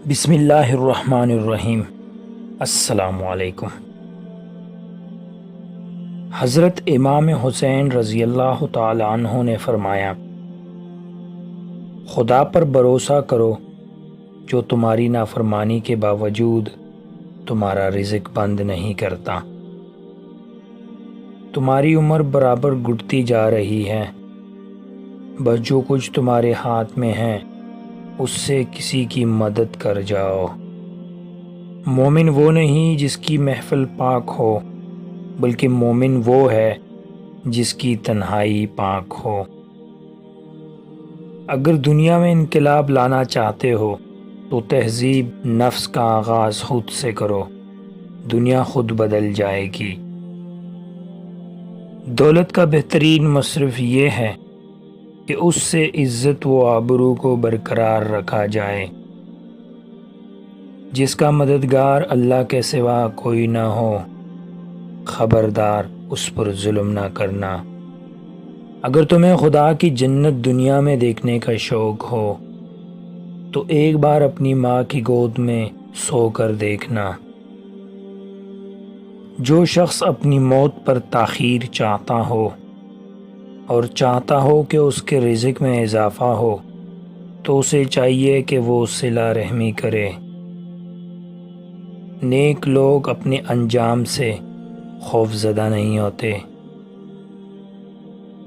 بسم اللہ الرحمن الرحیم۔ السلام علیکم۔ حضرت امام حسین رضی اللہ تعالی عنہ نے فرمایا، خدا پر بھروسہ کرو جو تمہاری نافرمانی کے باوجود تمہارا رزق بند نہیں کرتا۔ تمہاری عمر برابر گھٹتی جا رہی ہے، بس جو کچھ تمہارے ہاتھ میں ہے اس سے کسی کی مدد کر جاؤ۔ مومن وہ نہیں جس کی محفل پاک ہو، بلکہ مومن وہ ہے جس کی تنہائی پاک ہو۔ اگر دنیا میں انقلاب لانا چاہتے ہو تو تہذیب نفس کا آغاز خود سے کرو، دنیا خود بدل جائے گی۔ دولت کا بہترین مصرف یہ ہے کہ اس سے عزت و آبرو کو برقرار رکھا جائے۔ جس کا مددگار اللہ کے سوا کوئی نہ ہو، خبردار اس پر ظلم نہ کرنا۔ اگر تمہیں خدا کی جنت دنیا میں دیکھنے کا شوق ہو تو ایک بار اپنی ماں کی گود میں سو کر دیکھنا۔ جو شخص اپنی موت پر تاخیر چاہتا ہو اور چاہتا ہو کہ اس کے رزق میں اضافہ ہو تو اسے چاہیے کہ وہ صلہ رحمی کرے۔ نیک لوگ اپنے انجام سے خوف زدہ نہیں ہوتے۔